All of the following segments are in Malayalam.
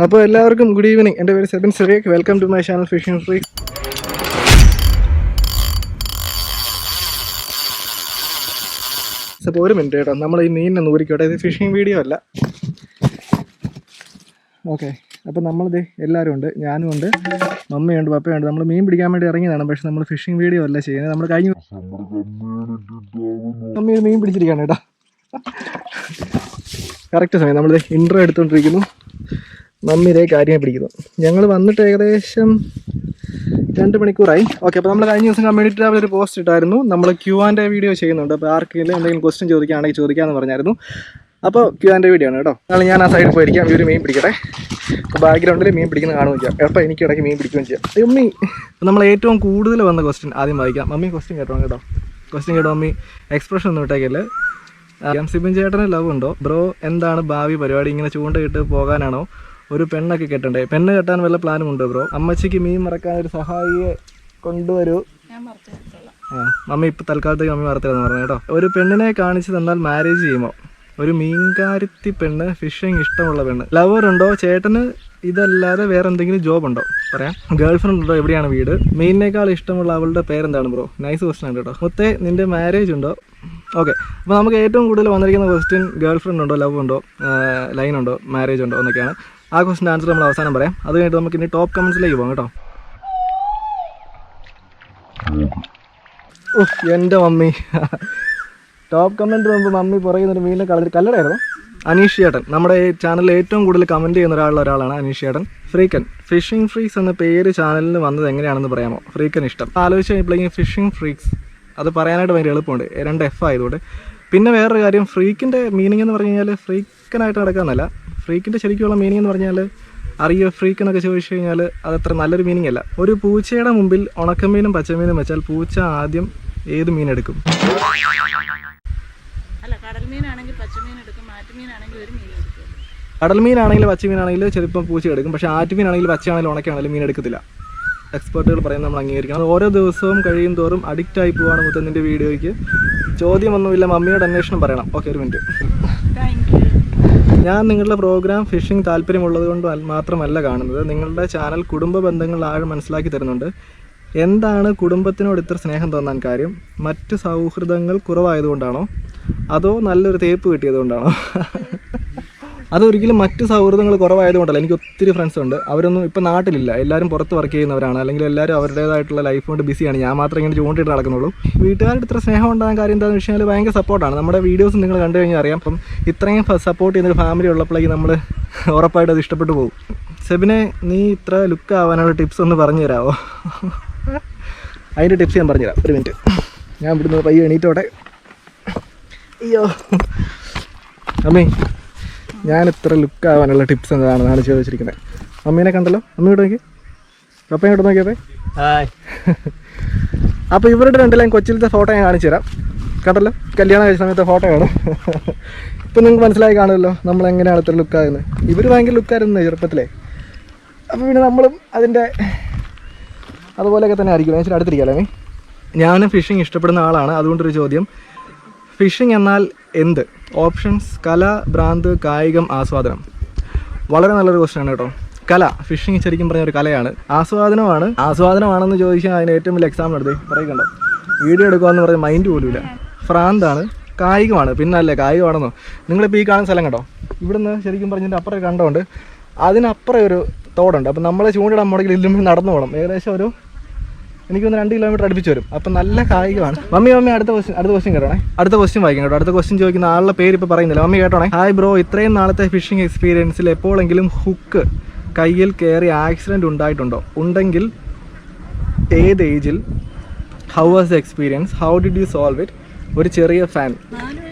അപ്പോൾ എല്ലാവർക്കും ഗുഡ് ഈവനിങ്. എൻ്റെ പേര് Sebin Cyriac. Welcome to my channel fishing freaks. അപ്പോൾ ഒരു മിനിറ്റ് കേട്ടോ, നമ്മൾ ഈ മീനിനെ നൂരിക്കോട്ടെ. ഇത് ഫിഷിംഗ് വീഡിയോ അല്ല. ഓക്കെ, അപ്പോൾ നമ്മളിത് എല്ലാവരും ഉണ്ട്. ഞാനും ഉണ്ട്, മമ്മിയുണ്ട്, പപ്പയുണ്ട്. നമ്മൾ മീൻ പിടിക്കാൻ വേണ്ടി ഇറങ്ങിയതാണ്. പക്ഷെ നമ്മൾ ഫിഷിംഗ് വീഡിയോ അല്ല ചെയ്യുന്നത്. നമ്മൾ കഴിഞ്ഞ മമ്മി മീൻ പിടിച്ചിരിക്കുകയാണ് കേട്ടോ. കറക്റ്റ് സമയം നമ്മൾ ഇൻട്രോ എടുത്തുകൊണ്ടിരിക്കുന്നു. മമ്മി ഇതേ കാര്യം പിടിക്കുന്നു. ഞങ്ങൾ വന്നിട്ട് ഏകദേശം 2 മണിക്കൂറായി. ഓക്കെ, അപ്പോൾ നമ്മൾ കഴിഞ്ഞ ദിവസം കമ്മ്യൂണിറ്റി ടാബിൽ ഒരു പോസ്റ്റ് ഇട്ടായിരുന്നു. നമ്മൾ Q&A വീഡിയോ ചെയ്യുന്നുണ്ട്. അപ്പോൾ ആർക്കെങ്കിലും എന്തെങ്കിലും ക്വസ്റ്റ്യൻ ചോദിക്കുകയാണെങ്കിൽ ചോദിക്കാമെന്ന് പറഞ്ഞായിരുന്നു. അപ്പോൾ Q&A വീഡിയോ ആണ് കേട്ടോ. നാളെ ഞാൻ ആ സൈഡിൽ പോയിരിക്കാം, ഇവർ മീൻ പിടിക്കട്ടെ. അപ്പോൾ ബാക്ക്ഗ്രൗണ്ടിൽ മീൻ പിടിക്കുന്ന കാണുകയും ചെയ്യാം. അപ്പോൾ എനിക്ക് ഇടയ്ക്ക് മീൻ പിടിക്കുകയും ചെയ്യാം. മമ്മി, നമ്മൾ ഏറ്റവും കൂടുതൽ വന്ന ക്വസ്റ്റ്യൻ ആദ്യം വായിക്കാം. മമ്മി ക്വസ്റ്റ്യൻ കേട്ടോ കേട്ടോ. ക്വസ്റ്റ്യൻ കേട്ടോ മമ്മി. എക്സ്പ്രഷൻ ഒന്നും ഇട്ടേക്കല്ലേ. സിബിൻ ചേട്ടന് ലവ് ഉണ്ടോ ബ്രോ? എന്താണ് ഭാവി പരിപാടി? ഇങ്ങനെ ചൂണ്ടയിട്ട് പോകാനാണോ? ഒരു പെണ്ണൊക്കെ കെട്ടണ്ടേ? പെണ്ണ് കെട്ടാൻ വല്ല പ്ലാനും ഉണ്ടോ ബ്രോ? അമ്മച്ചിക്ക് മീൻ മറക്കാൻ ഒരു സഹായിയെ കൊണ്ടുവരൂ. മമ്മി ഇപ്പം തൽക്കാലത്തേക്ക് മമ്മി മറത്തരെന്ന് പറഞ്ഞു കേട്ടോ. ഒരു പെണ്ണിനെ കാണിച്ചു തന്നാൽ മാരേജ് ചെയ്യുമോ? ഒരു മീൻകാരത്തി പെണ്ണ്, ഫിഷിങ് ഇഷ്ടമുള്ള പെണ്ണ്. ലവർ ഉണ്ടോ ചേട്ടന്? ഇതല്ലാതെ വേറെ എന്തെങ്കിലും ജോബ് ഉണ്ടോ? പറയാം. ഗേൾ ഫ്രണ്ട് ഉണ്ടോ? എവിടെയാണ് വീട്? മീനിനേക്കാൾ ഇഷ്ടമുള്ള അവളുടെ പേരെന്താണ് ബ്രോ? നൈസ് ക്വസ്റ്റൻ ആണ് കേട്ടോ. മൊത്തേ നിൻ്റെ മാരേജ് ഉണ്ടോ? ഓക്കെ, അപ്പോൾ നമുക്ക് ഏറ്റവും കൂടുതൽ വന്നിരിക്കുന്ന ക്വസ്റ്റ്യൻ ഗേൾ ഫ്രണ്ട് ഉണ്ടോ, ലവ് ഉണ്ടോ, ലൈൻ ഉണ്ടോ, മാരേജ് ഉണ്ടോ എന്നൊക്കെയാണ്. ആ ക്വസ്റ്റിൻ്റെ ആൻസർ നമ്മൾ അവസാനം പറയാം. അത് കഴിഞ്ഞിട്ട് നമുക്ക് ഇനി ടോപ്പ് കമൻസിലേക്ക് പോകാം കേട്ടോ. എൻ്റെ മമ്മി ടോപ്പ് കമൻറ്റ് മുമ്പ് മമ്മി പറയുന്നൊരു മീനിനെ കല്ലടായിരുന്നു. അനീഷ് ചേട്ടൻ നമ്മുടെ ഈ ചാനലിൽ ഏറ്റവും കൂടുതൽ കമൻറ്റ് ചെയ്യുന്ന ഒരാളാണ് അനീഷ് ചേട്ടൻ. ഫ്രീക്കൻ ഫിഷിംഗ് ഫ്രീക്സ് എന്ന പേര് ചാനലിന് വന്നത് എങ്ങനെയാണെന്ന് പറയാമോ? ഫ്രീക്കൻ ഇഷ്ടം. ആലോചിച്ച് കഴിഞ്ഞപ്പോഴേക്കും ഫിഷിംഗ് ഫ്രീക്സ് അത് പറയാനായിട്ട് ഭയങ്കര എളുപ്പമുണ്ട്, 2 F ആയതുകൊണ്ട്. പിന്നെ വേറൊരു കാര്യം, ഫ്രീക്കിൻ്റെ മീനിങ് എന്ന് പറഞ്ഞു കഴിഞ്ഞാൽ ഫ്രീക്കനായിട്ട് നടക്കാമെന്നല്ല. ഫ്രീക്കിൻ്റെ ശരിക്കുള്ള മീനിങ് എന്ന് പറഞ്ഞാൽ അറിയോ ഫ്രീക്ക് എന്നൊക്കെ ചോദിച്ചു കഴിഞ്ഞാൽ അതത്ര നല്ലൊരു മീനിങ് അല്ല. ഒരു പൂച്ചയുടെ മുമ്പിൽ ഉണക്കമീനും പച്ചമീനും വെച്ചാൽ പൂച്ച ആദ്യം ഏത് മീൻ എടുക്കും? കടൽ മീനാണെങ്കിൽ പച്ചമീനാണെങ്കിൽ ചിലപ്പം പൂച്ച എടുക്കും. പക്ഷേ ആറ്റുമീനാണെങ്കിൽ പച്ചയാണെങ്കിലും ഉണക്കാണെങ്കിലും മീൻ എടുക്കത്തില്ല. എക്സ്പേർട്ടുകൾ പറയുന്നത് നമ്മൾ അംഗീകരിക്കണം. അത് ഓരോ ദിവസവും കഴിയും തോറും അഡിക്റ്റ് ആയി പോവാണ് മുത്തന്നിൻ്റെ വീഡിയോയ്ക്ക്. ചോദ്യമൊന്നുമില്ല, മമ്മിയോട് അന്വേഷണം പറയണം. ഓക്കെ, ഒരു മിനിറ്റ്. ഞാൻ നിങ്ങളുടെ പ്രോഗ്രാം ഫിഷിംഗ് താല്പര്യമുള്ളത് കൊണ്ട് മാത്രമല്ല കാണുന്നത്. നിങ്ങളുടെ ചാനൽ കുടുംബ ബന്ധങ്ങൾ ആഴം മനസ്സിലാക്കി തരുന്നുണ്ട്. എന്താണ് കുടുംബത്തിനോട് ഇത്ര സ്നേഹം തോന്നാൻ കാര്യം? മറ്റ് സൗഹൃദങ്ങൾ കുറവായതുകൊണ്ടാണോ അതോ നല്ലൊരു തേപ്പ് കിട്ടിയതുകൊണ്ടാണോ? അതൊരിക്കലും മറ്റ് സൗഹൃദങ്ങൾ കുറവായതുകൊണ്ടല്ല. എനിക്ക് ഒത്തിരി ഫ്രണ്ട്സ് ഉണ്ട്, അവരൊന്നും ഇപ്പം നാട്ടിലില്ല. എല്ലാവരും പുറത്ത് വർക്ക് ചെയ്യുന്നവരാണ്, അല്ലെങ്കിൽ എല്ലാവരും അവരുടേതായിട്ടുള്ള ലൈഫ് കൊണ്ട് ബിസിയാണ്. ഞാൻ മാത്രം ഇങ്ങനെ ചൂണ്ടിട്ട് നടക്കുന്നുള്ളൂ. വീട്ടുകാരുടെ ഇത്ര സ്നേഹം ഉണ്ടാകാൻ കാര്യം എന്താണെന്ന് വെച്ച് കഴിഞ്ഞാൽ ഭയങ്കര സപ്പോർട്ടാണ്. നമ്മുടെ വീഡിയോസ് നിങ്ങൾ കണ്ടു കഴിഞ്ഞാൽ അറിയാം. അപ്പം ഇത്രയും സപ്പോർട്ട് ചെയ്യുന്നൊരു ഫാമിലി ഉള്ളപ്പോഴേക്ക് നമ്മൾ ഉറപ്പായിട്ട് അത് ഇഷ്ടപ്പെട്ടു പോകും. സെബിനെ, നീ ഇത്ര ലുക്ക് ആവാനുള്ള ടിപ്സ് ഒന്ന് പറഞ്ഞു തരാമോ? അതിൻ്റെ ടിപ്സ് ഞാൻ പറഞ്ഞുതരാം. ഒരു മിനിറ്റ്, ഞാൻ ഇവിടുന്ന് പയ്യെ എണീറ്റോട്ടെ. അയ്യോ അമ്മേ, ഞാൻ ഇത്ര ലുക്ക് ആവാനുള്ള ടിപ്സ് എന്താണെന്നാണ് ചോദിച്ചിരിക്കുന്നത്. മമ്മീനെ കണ്ടല്ലോ, മമ്മിയോട് നോക്കി, പപ്പയോട് നോക്കിയപ്പേ. ഹായ്. അപ്പോൾ ഇവരുടെ 2 ലൈൻ കൊച്ചിലത്തെ ഫോട്ടോ ഞാൻ കാണിച്ചു തരാം. കണ്ടല്ലോ, കല്യാണം കഴിച്ച സമയത്തെ ഫോട്ടോയാണ്. ഇപ്പം നിങ്ങൾക്ക് മനസ്സിലായി കാണുമല്ലോ നമ്മളെങ്ങനെയാണ് ഇത്ര ലുക്കാകുന്നത്. ഇവർ ഭയങ്കര ലുക്കായിരുന്നു ചെറുപ്പത്തിലേ. അപ്പോൾ പിന്നെ നമ്മളും അതിൻ്റെ അതുപോലെയൊക്കെ തന്നെ ആയിരിക്കും. ഞാൻ അടുത്തിരിക്കാമേ. ഞാൻ ഫിഷിംഗ് ഇഷ്ടപ്പെടുന്ന ആളാണ്. അതുകൊണ്ടൊരു ചോദ്യം, ഫിഷിംഗ് എന്നാൽ എന്ത്? ഓപ്ഷൻസ്: കല, ഭ്രാന്ത്, കായികം, ആസ്വാദനം. വളരെ നല്ലൊരു ക്വസ്റ്റ്യൻ ആണ് കേട്ടോ. കല, ഫിഷിംഗ് ശരിക്കും പറഞ്ഞ ഒരു കലയാണ്. ആസ്വാദനമാണെന്ന് ചോദിച്ചാൽ അതിന് ഏറ്റവും വലിയ എക്സാമ്പിൾ എടുത്ത് പറയുന്നുണ്ടോ, വീഡിയോ എടുക്കുകയെന്ന് പറഞ്ഞാൽ മൈൻഡ് പോലുമില്ല. ഭ്രാന്താണ്. കായികമാണ്. പിന്നല്ലേ കായികമാണെന്നോ? നിങ്ങളിപ്പോൾ ഈ കാണുന്ന സ്ഥലം കേട്ടോ, ഇവിടുന്ന് ശരിക്കും പറഞ്ഞതിൻ്റെ അപ്പുറം കണ്ടോണ്ട് അതിനപ്പുറം ഒരു തോടുണ്ട്. അപ്പം നമ്മളെ ചൂണ്ടിടാൻ മുടക്കിൽ ഇല്ലുമ്പോൾ നടന്നു പോകണം. ഏകദേശം ഒരു എനിക്കൊന്ന് 2 കിലോമീറ്റർ അടുപ്പിച്ച് വരും. അപ്പം നല്ല കായികമാണ്. മമ്മി അടുത്ത ക്വസ്റ്റ്യൻ കേട്ടോണേ. അടുത്ത ക്വസ്റ്റ്യൻ വായിക്കാം കേട്ടോ. അടുത്ത ക്വസ്റ്റ്യൻ ചോദിക്കുന്ന ആളുടെ പേര് ഇപ്പോൾ പറയുന്നില്ല. മമ്മി കേട്ടോണേ. ഹായ് ബ്രോ, ഇത്രയും നാളത്തെ ഫിഷിംഗ് എക്സ്പീരിയൻസിൽ എപ്പോഴെങ്കിലും ഹുക്ക് കയ്യിൽ കയറി ആക്സിഡൻറ്റ് ഉണ്ടായിട്ടുണ്ടോ? ഉണ്ടെങ്കിൽ ഏത് ഏജിൽ? How was the experience? How did you solve it? ഒരു ചെറിയ ഫാൻ.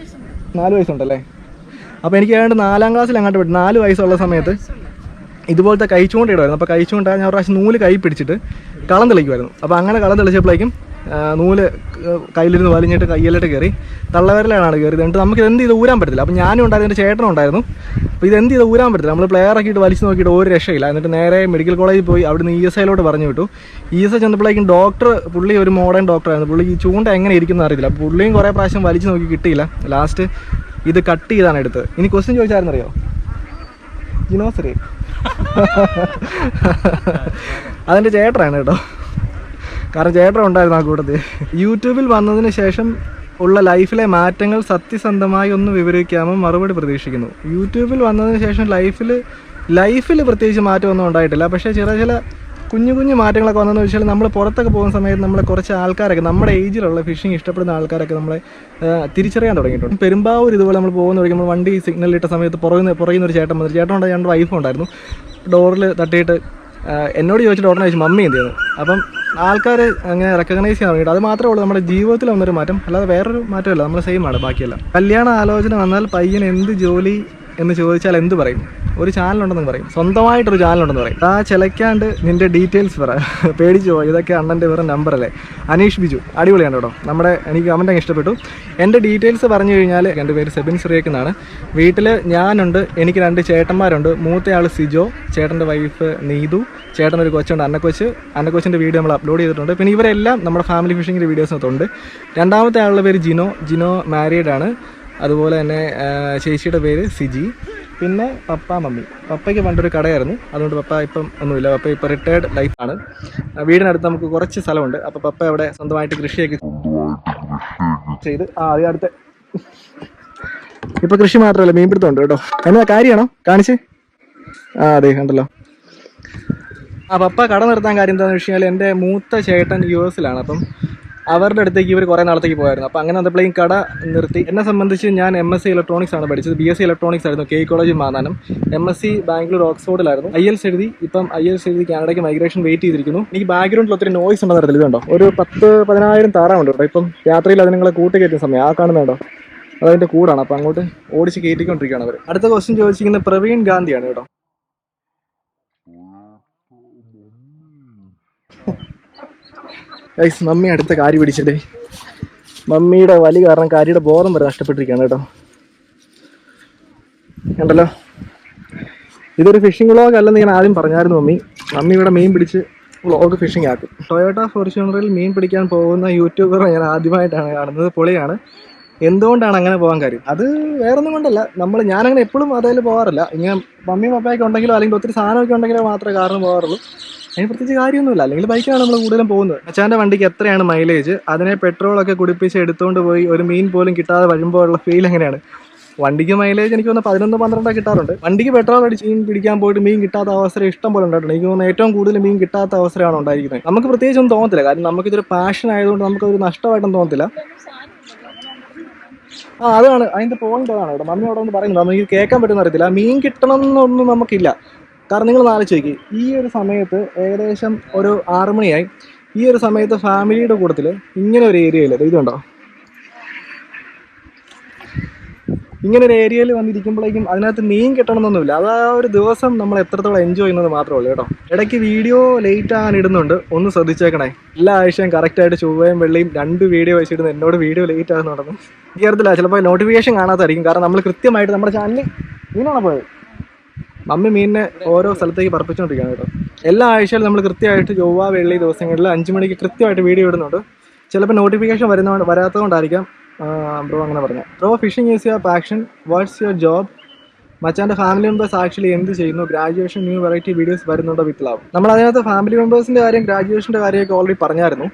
4 വയസ്സുണ്ടല്ലേ? അപ്പോൾ എനിക്ക് ഏതാണ്ട് 4ാം ക്ലാസ്സിൽ അങ്ങോട്ട് വിട്ടു. 4 വയസ്സുള്ള സമയത്ത് ഇതുപോലത്തെ കൈച്ചൂണ്ട ഇടുമായിരുന്നു. അപ്പോൾ കൈച്ചൂണ്ട ഞാൻ ഒരു പ്രാവശ്യം നൂല് കൈ പിടിച്ചിട്ട് കളം തെളിക്കുമായിരുന്നു. അപ്പോൾ അങ്ങനെ കളം തെളിച്ചപ്പോഴേക്കും നൂല് കയ്യിലിരുന്ന് വലിഞ്ഞിട്ട് കയ്യിലിട്ട് കയറി തള്ളവിരലാണ് കയറിയത്. എന്നിട്ട് നമുക്ക് എന്ത് ചെയ്ത് ഊരാൻ പറ്റത്തില്ല. അപ്പോൾ ഞാനും ഉണ്ടായിരുന്നു, എൻ്റെ ചേട്ടനും ഉണ്ടായിരുന്നു. അപ്പോൾ ഇതെന്ത് ചെയ്ത് ഊരാൻ പറ്റത്തില്ല. നമ്മൾ പ്ലെയർ ആക്കിയിട്ട് വലിച്ച് നോക്കിയിട്ട് ഒരു രക്ഷയില്ല. എന്നിട്ട് നേരെ മെഡിക്കൽ കോളേജിൽ പോയി അവിടുന്ന് ESIലോട്ട് പറഞ്ഞു വിട്ടു. ESI ചെന്നപ്പോഴേക്കും ഡോക്ടർ, പുള്ളി ഒരു മോഡേൺ ഡോക്ടറായിരുന്നു. പുള്ളി ഈ ചൂണ്ട എങ്ങനെ ഇരിക്കുന്നത് അറിയില്ല. പുള്ളിയും കുറേ പ്രാവശ്യം വലിച്ച് നോക്കി കിട്ടിയില്ല. ലാസ്റ്റ് ഇത് കട്ട് ചെയ്താണ് എടുത്തത്. ഇനി ക്വസ്റ്റ്യൻ ചോദിച്ചായിരുന്നറിയോ? ജിനോസറി. അതിൻ്റെ ചേട്ടനാണ് കേട്ടോ. കാരണം ചേട്ടൻ ഉണ്ടായിരുന്നു ആ കൂട്ടത്തിൽ. യൂട്യൂബിൽ വന്നതിന് ശേഷം ഉള്ള ലൈഫിലെ മാറ്റങ്ങൾ സത്യസന്ധമായി ഒന്ന് വിവരിക്കാമോ? മറുപടി പ്രതീക്ഷിക്കുന്നു. യൂട്യൂബിൽ വന്നതിന് ശേഷം ലൈഫിൽ പ്രത്യേകിച്ച് മാറ്റമൊന്നും ഉണ്ടായിട്ടില്ല. പക്ഷേ ചില കുഞ്ഞു കുഞ്ഞു മാറ്റങ്ങളൊക്കെ വന്നതെന്ന് വെച്ചാൽ നമ്മൾ പുറത്തൊക്കെ പോകുന്ന സമയത്ത് നമ്മളെ കുറച്ച് ആൾക്കാരൊക്കെ നമ്മുടെ ഏജിലുള്ള ഫിഷിങ് ഇഷ്ടപ്പെടുന്ന ആൾക്കാരൊക്കെ നമ്മളെ തിരിച്ചറിയാൻ തുടങ്ങിയിട്ടുണ്ട്. പെരുമ്പാവൂർ ഇതുപോലെ നമ്മൾ പോകുന്ന വഴി നമ്മൾ വണ്ടി സിഗ്നൽ ഇട്ട സമയത്ത് പുറകിൽ ഒരു ചേട്ടൻ വന്നു. ചേട്ടൻ ഉണ്ട്, രണ്ട് വൈഫും ഉണ്ടായിരുന്നു. ഡോറിൽ തട്ടിയിട്ട് എന്നോട് ചോദിച്ചിട്ട് ഉടനെ ചോദിച്ചു മമ്മി എന്ത് ചെയ്യുന്നത്. അപ്പം ആൾക്കാർ അങ്ങനെ റെക്കഗ്നൈസ് ചെയ്യാൻ തുടങ്ങിയിട്ട് അത് മാത്രമേ ഉള്ളൂ നമ്മുടെ ജീവിതത്തിൽ വന്നൊരു മാറ്റം, അല്ലാതെ വേറൊരു മാറ്റമല്ല. നമ്മൾ സെയിം ആണ് ബാക്കിയല്ല. കല്യാണ ആലോചന വന്നാൽ പയ്യൻ എന്ത് ജോലി എന്ന് ചോദിച്ചാൽ എന്ത് പറയും? ഒരു ചാനലുണ്ടെന്ന് പറയും, സ്വന്തമായിട്ടൊരു ചാനലുണ്ടെന്ന് പറയും. ആ ചിലക്കാണ്ട് നിൻ്റെ ഡീറ്റെയിൽസ് പറ, പേടിച്ചു പോയി. ഇതൊക്കെ അണ്ണൻ്റെ വേറെ നമ്പറല്ലേ. അനീഷ് ബിജു അടിപൊളിയാണ് കേട്ടോ. എനിക്ക് കമൻ്റ് അങ്ങ് ഇഷ്ടപ്പെട്ടു. എൻ്റെ ഡീറ്റെയിൽസ് പറഞ്ഞു കഴിഞ്ഞാൽ എൻ്റെ പേര് സെബിൻ സിറിയക്ക് എന്നാണ്. വീട്ടിൽ ഞാനുണ്ട്, എനിക്ക് 2 ചേട്ടന്മാരുണ്ട്. മൂത്തയാൾ സിജോ, ചേട്ടൻ്റെ വൈഫ് നീതു, ചേട്ടനൊരു കൊച്ചുണ്ട് അന്നക്കൊച്ചിൻ്റെ വീഡിയോ നമ്മൾ അപ്ലോഡ് ചെയ്തിട്ടുണ്ട്. പിന്നെ ഇവരെല്ലാം നമ്മുടെ ഫാമിലി ഫിഷിങ്ങിൻ്റെ വീഡിയോസിനകത്തുണ്ട്. രണ്ടാമത്തെ ആളുടെ പേര് ജിനോ മാരീഡാണ്. അതുപോലെ തന്നെ ചേച്ചിയുടെ പേര് സിജി. പിന്നെ പപ്പ മമ്മി. പപ്പയ്ക്ക് പണ്ടൊരു കടയായിരുന്നു, അതുകൊണ്ട് പപ്പ ഇപ്പം ഒന്നുമില്ല. പപ്പ ഇപ്പോൾ റിട്ടയർഡ് ലൈഫാണ്. വീടിനടുത്ത് നമുക്ക് കുറച്ച് സ്ഥലമുണ്ട്. അപ്പോൾ പപ്പ അവിടെ സ്വന്തമായിട്ട് കൃഷിയൊക്കെ ചെയ്ത് അടുത്ത ഇപ്പോൾ കൃഷി മാത്രമല്ല മീൻപിടുത്തമുണ്ട് കേട്ടോ. എന്നാ കാര്യമാണോ കാണിച്ച്? അതെ കണ്ടല്ലോ. പപ്പ കട നിർത്താൻ കാര്യം എന്താണെന്ന് വെച്ച് കഴിഞ്ഞാൽ എൻ്റെ മൂത്ത ചേട്ടൻ US-ലാണ്. അപ്പം അവരുടെ അടുത്തേക്ക് ഇവർ കുറേ നാളത്തേക്ക് പോയായിരുന്നു. അപ്പോൾ അങ്ങനെ വന്നപ്പോഴേക്കും കട നിർത്തി. എന്നെ സംബന്ധിച്ച് ഞാൻ MSc ഇലക്ട്രോണിക്സ് ആണ് പഠിച്ചത്. BSc ഇലക്ട്രോണിക്സ് ആയിരുന്നു KU മാതാനം. MSc ബാംഗ്ലൂർ ഓക്സ്ഫോർഡിലായിരുന്നു. IELTS എഴുതി. ഇപ്പം IELTS എഴുതി കാനഡയ്ക്ക് മൈഗ്രേഷൻ വെയിറ്റ് ചെയ്തിരിക്കുന്നു. എനിക്ക് ബാക്ക്ഗ്രൗണ്ടിൽ ഒത്തിരി നോയ്സ് ഉണ്ടെന്ന് അറിയത്തില്ല. ഇതുണ്ടോ, ഒരു 10,000-10,000 താറാവുണ്ട് കേട്ടോ. ഇപ്പം രാത്രിയിൽ അത് നിങ്ങളെ കൂട്ടുകയറ്റുന്ന സമയം ആ കാണുന്നുണ്ടോ, അതതിൻ്റെ കൂടാണ്. അപ്പോൾ അങ്ങോട്ട് ഓടിച്ച് കയറ്റിക്കൊണ്ടിരിക്കുകയാണ് അവർ. അടുത്ത ക്വസ്റ്റ്യൻ ചോദിച്ചിരിക്കുന്നത് പ്രവീൺ ഗാന്ധിയാണ് കേട്ടോ. മമ്മി അടുത്ത കാരി പിടിച്ചിട്ടേ. മമ്മിയുടെ വലി കാരണം കാരിയുടെ ബോധം വരെ നഷ്ടപ്പെട്ടിരിക്കുകയാണ് കേട്ടോ. കണ്ടല്ലോ, ഇതൊരു ഫിഷിംഗ് വ്ളോഗ് അല്ലെന്ന് ഞാൻ ആദ്യം പറഞ്ഞായിരുന്നു. മമ്മി ഇവിടെ മീൻ പിടിച്ച് വ്ളോഗ് ഫിഷിംഗ് ആക്കും. ടൊയോട്ട ഫോർച്യൂണറിൽ മീൻ പിടിക്കാൻ പോകുന്ന യൂട്യൂബറെ ഞാൻ ആദ്യമായിട്ടാണ് കാണുന്നത്. പൊളിയാണ്. എന്തുകൊണ്ടാണ് അങ്ങനെ പോകാൻ കാര്യം? അത് വേറൊന്നും കൊണ്ടല്ല, ഞാനങ്ങനെ എപ്പോഴും അതിൽ പോകാറില്ല. ഇങ്ങനെ മമ്മി പപ്പയൊക്കെ ഉണ്ടെങ്കിലോ അല്ലെങ്കിൽ ഒത്തിരി സാധനമൊക്കെ ഉണ്ടെങ്കിലോ മാത്രമേ കാരണം പോകാറുള്ളൂ. അതിന് പ്രത്യേകിച്ച് കാര്യമൊന്നുമില്ല. അല്ലെങ്കിൽ ബൈക്കാണ് നമ്മൾ കൂടുതലും പോകുന്നത്. അച്ഛൻ്റെ വണ്ടിക്ക് എത്രയാണ് മൈലേജ്? അതിനെ പെട്രോളൊക്കെ കുടിപ്പിച്ച് എടുത്തുകൊണ്ട് പോയി ഒരു മീൻ പോലും കിട്ടാതെ വരുമ്പോൾ ഉള്ള ഫീൽ എങ്ങനെയാണ്? വണ്ടിക്ക് മൈലേജ് എനിക്ക് തോന്നുന്നു 11-12 കിട്ടാറുണ്ട്. വണ്ടിക്ക് പെട്രോൾ അടിച്ച് മീൻ പിടിക്കാൻ പോയിട്ട് മീൻ കിട്ടാത്ത അവസരം ഇഷ്ടം പോലെ ഉണ്ടായിട്ടുണ്ട്. എനിക്ക് തോന്നുന്നു ഏറ്റവും കൂടുതൽ മീൻ കിട്ടാത്ത അവസരമാണ് ഉണ്ടായിരിക്കുന്നത്. നമുക്ക് പ്രത്യേകിച്ചൊന്നും തോന്നത്തില്ല, കാരണം നമുക്കിതൊരു പാഷൻ ആയതുകൊണ്ട് നമുക്കൊരു നഷ്ടമായിട്ടൊന്നും തോന്നത്തില്ല. അതാണ് അതിൻ്റെ പോയിന്റ്. അതാണ് ഇവിടെ മമ്മി അവിടെ ഒന്ന് പറയുന്നത്. നമുക്ക് കേൾക്കാൻ പറ്റുന്ന അറിയത്തില്ല. മീൻ കിട്ടണം എന്നൊന്നും നമുക്കില്ല. കാരണം നിങ്ങൾ ആലോചിച്ച് നോക്കി, ഈ ഒരു സമയത്ത് ഏകദേശം ഒരു 6 മണിയായി. ഈ ഒരു സമയത്ത് ഫാമിലിയുടെ കൂട്ടത്തിൽ ഇങ്ങനെ ഒരു ഏരിയയിൽ, ഇതുണ്ടോ, ഇങ്ങനെ ഒരു ഏരിയയിൽ വന്നിരിക്കുമ്പോഴേക്കും അതിനകത്ത് മീൻ കിട്ടണമെന്നൊന്നുമില്ല. അത് ആ ഒരു ദിവസം നമ്മൾ എത്രത്തോളം എൻജോയ് ചെയ്യുന്നത് മാത്രമേ ഉള്ളൂ കേട്ടോ. ഇടയ്ക്ക് വീഡിയോ ലേറ്റ് ആകാൻ ഇടുന്നുണ്ട്, ഒന്ന് ശ്രദ്ധിച്ചേക്കണേ. എല്ലാ ആഴ്ചയും കറക്റ്റായിട്ട് ചൊവ്വയും വെള്ളിയും 2 വീഡിയോ വെച്ചിടുന്നു. എന്നോട് വീഡിയോ ലേറ്റ് ആകുന്നുണ്ടെന്ന് എനിക്ക് അറിയത്തില്ല. ചിലപ്പോൾ നോട്ടിഫിക്കേഷൻ കാണാത്തായിരിക്കും. കാരണം നമ്മൾ കൃത്യമായിട്ട് നമ്മുടെ ചാനലിൽ മീനാണ് പോയത്. മമ്മി മീനിനെ ഓരോ സ്ഥലത്തേക്ക് പറപ്പിച്ചുകൊണ്ടിരിക്കുകയാണ് കേട്ടോ. എല്ലാ ആഴ്ചയിലും നമ്മൾ കൃത്യമായിട്ട് ചൊവ്വ വെള്ളി ദിവസങ്ങളിൽ 5 മണിക്ക് കൃത്യമായിട്ട് വീഡിയോ ഇടുന്നുണ്ട്. ചിലപ്പോൾ നോട്ടിഫിക്കേഷൻ വരാത്തതുകൊണ്ടായിരിക്കാം ബ്രോ അങ്ങനെ പറഞ്ഞു. Bro fishing is your passion, what's your job? മച്ചാൻ്റെ ഫാമിലി മെമ്പേഴ്സ് ആക്ച്വലി എന്ത് ചെയ്യുന്നു? ഗ്രാജുവേഷൻ ന്യൂ വെറൈറ്റി വീഡിയോസ് വരുന്നുണ്ടോ വിത്ത് ലവ്? നമ്മൾ അതിനകത്ത് ഫാമിലി മെമ്പേഴ്സിൻ്റെ കാര്യം ഗ്രാജുവേഷൻ്റെ കാര്യമൊക്കെ ഓൾറെഡി പറഞ്ഞായിരുന്നു.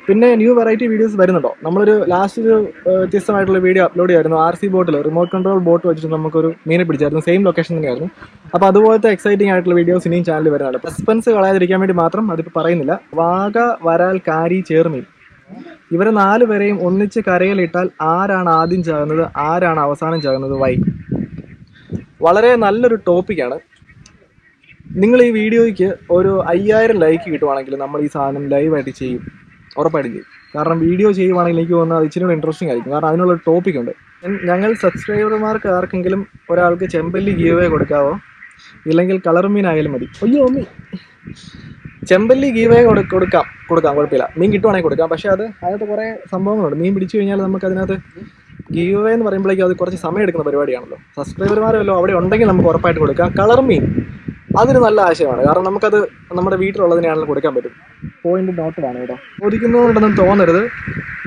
പിന്നെ ന്യൂ വെറൈറ്റി വീഡിയോസ് വരുന്നുണ്ടോ? നമ്മളൊരു വ്യത്യസ്തമായിട്ടുള്ള വീഡിയോ അപ്ലോഡ് ചെയ്യായിരുന്നു. RC ബോട്ടിൽ റിമോട്ട് കൺട്രോൾ ബോട്ട് വെച്ചിട്ട് നമുക്കൊരു മീനെ പിടിച്ചായിരുന്നു. സെയിം ലൊക്കേഷൻ തന്നെയായിരുന്നു. അപ്പോൾ അതുപോലത്തെ എക്സൈറ്റിംഗ് ആയിട്ടുള്ള വീഡിയോസ് ഇനിയും ചാനലിൽ വരുന്നുണ്ട്. സസ്പെൻസ് കളയാതിരിക്കാൻ വേണ്ടി മാത്രം അതിപ്പോൾ പറയുന്നില്ല. വാഗ, വരാൽ, കാരി, ചേർമീൻ, ഇവരെ 4 പേരെയും ഒന്നിച്ച് കരയിലിട്ടാൽ ആരാണ് ആദ്യം ചാകുന്നത്, ആരാണ് അവസാനം ചാകുന്നത്, വൈ? വളരെ നല്ലൊരു ടോപ്പിക്കാണ്. നിങ്ങൾ ഈ വീഡിയോയ്ക്ക് ഒരു 5000 ലൈക്ക് കിട്ടുവാണെങ്കിൽ നമ്മൾ ഈ സാധനം ലൈവായിട്ട് ചെയ്യും, ഉറപ്പായിട്ടും ചെയ്യും. കാരണം വീഡിയോ ചെയ്യുവാണെങ്കിൽ എനിക്ക് തോന്നുന്നത് അത് ഇച്ചിരി കൂടെ ഇൻട്രസ്റ്റിംഗ് ആയിരിക്കും. കാരണം അതിനുള്ളൊരു ടോപ്പിക്കുണ്ട്. ഞങ്ങൾ സബ്സ്ക്രൈബർമാർക്ക് ആർക്കെങ്കിലും ഒരാൾക്ക് ചെമ്പല്ലി ഗീവ് അവേ കൊടുക്കാവോ? ഇല്ലെങ്കിൽ കളർ മീൻ ആയാലും മതി. അയ്യോ മമ്മി, ചെമ്പല്ലി ഗീവ് അവേ കൊടുക്കാം, കുഴപ്പമില്ല. മീൻ കിട്ടുവാണെങ്കിൽ കൊടുക്കാം. പക്ഷേ അതിനകത്ത് കുറേ സംഭവങ്ങളുണ്ട്. മീൻ പിടിച്ചു കഴിഞ്ഞാൽ നമുക്ക് അതിനകത്ത് ഗീവ് അവേ എന്ന് പറയുമ്പോഴേക്കും അത് കുറച്ച് സമയം എടുക്കുന്ന പരിപാടിയാണല്ലോ. സബ്സ്ക്രൈബർമാരല്ലോ അവിടെ ഉണ്ടെങ്കിൽ നമുക്ക് ഉറപ്പായിട്ട് കൊടുക്കാം. കളർ മീൻ അതൊരു നല്ല ആശയമാണ്. കാരണം നമുക്കത് നമ്മുടെ വീട്ടിലുള്ളതിനെയാണെങ്കിലും കൊടുക്കാൻ പറ്റും. പോയിന്റ് നോട്ടഡാണ് കേട്ടോ. ചോദിക്കുന്നതുകൊണ്ടൊന്നും തോന്നരുത്.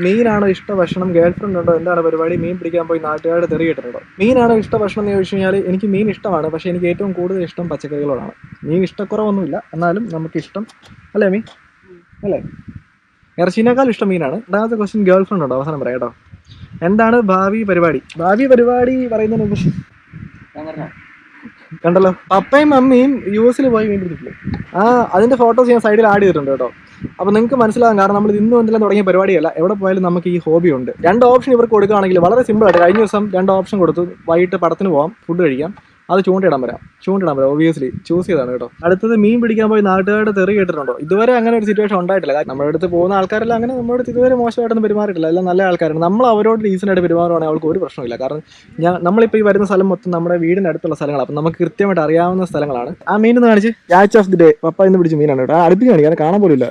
മീനാണോ ഇഷ്ട ഭക്ഷണം, ഗേൾ ഫ്രണ്ട് ഉണ്ടോ, എന്താണ് പരിപാടി, മീൻ പിടിക്കാൻ പോയി നാട്ടുകാരുടെ തെറി കേട്ടിട്ടുണ്ടോ? മീനാണോ ഇഷ്ട ഭക്ഷണം എന്ന് ചോദിച്ചു കഴിഞ്ഞാൽ എനിക്ക് മീൻ ഇഷ്ടമാണ്. പക്ഷേ എനിക്ക് ഏറ്റവും കൂടുതൽ ഇഷ്ടം പച്ചക്കറികളോടാണ്. മീൻ ഇഷ്ടക്കുറവൊന്നുമില്ല, എന്നാലും നമുക്കിഷ്ടം അല്ലേ മീൻ അല്ലേ? ഇറച്ചീനേക്കാൾ ഇഷ്ടം മീനാണ്. രണ്ടാമത്തെ ക്വസ്റ്റ്യൻ, ഗേൾ ഫ്രണ്ട് ഉണ്ടോ? അവസാനം പറയാം കേട്ടോ. എന്താണ് ഭാവി പരിപാടി? ഭാവി പരിപാടി പറയുന്നതിന് കണ്ടല്ലോ, പപ്പയും മമ്മിയും US പോയി മീൻ പിടിച്ചിട്ടില്ലേ? അതിന്റെ ഫോട്ടോസ് ഞാൻ സൈഡിൽ ആഡ് ചെയ്തിട്ടുണ്ട് കേട്ടോ. അപ്പോൾ നിങ്ങൾക്ക് മനസ്സിലാകും. കാരണം നമ്മൾ ഇന്നും എന്തെങ്കിലും തുടങ്ങിയ പരിപാടിയല്ല. എവിടെ പോയാലും നമുക്ക് ഈ ഹോബി ഉണ്ട്. 2 ഓപ്ഷൻ ഇവർക്ക് കൊടുക്കുകയാണെങ്കിൽ വളരെ സിമ്പിളായിട്ട് കഴിഞ്ഞ ദിവസം 2 ഓപ്ഷൻ കൊടുത്തു. വൈകിട്ട് പടത്തിന് പോകാം, ഫുഡ് കഴിക്കാം, അത് ചൂണ്ടിടാൻ വരാം. ഒബിയസ്ലി ചൂസ് ചെയ്താണ് കേട്ടോ. അടുത്തത്, മീൻ പിടിക്കാൻ പോയി നാട്ടുകാരുടെ തെറി കേട്ടിട്ടുണ്ടോ? ഇതുവരെ അങ്ങനെ ഒരു സിറ്റുവേഷൻ ഉണ്ടായിട്ടില്ല. നമ്മുടെ അടുത്ത് പോകുന്ന ആൾക്കാരെല്ലാം അങ്ങനെ നമ്മുടെ അടുത്ത് ഇതുവരെ മോശമായിട്ടൊന്നും പെരുമാറിയിട്ടില്ല. എല്ലാം നല്ല ആൾക്കാരാണ്. നമ്മൾ അവരോട് ഡീസൻ്റായിട്ട് പെരുമാറുവാണെങ്കിൽ അവൾക്ക് ഒരു പ്രശ്നമില്ല. കാരണം നമ്മളിപ്പോൾ ഈ വരുന്ന സ്ഥലം മൊത്തം നമ്മുടെ വീടിൻ്റെ അടുത്തുള്ള സ്ഥലങ്ങളാണ്. അപ്പം നമുക്ക് കൃത്യമായിട്ട് അറിയാവുന്ന സ്ഥലങ്ങളാണ്. ആ മീൻ എന്ന് കാണിച്ച് ക്യാച്ച് ഓഫ് ദി ഡേ, പപ്പ ഇന്ന് പിടിച്ച മീനാണ് കേട്ടോ. അടുപ്പിച്ച് കാണിക്കാൻ കാണാൻ പോലും ഇല്ല.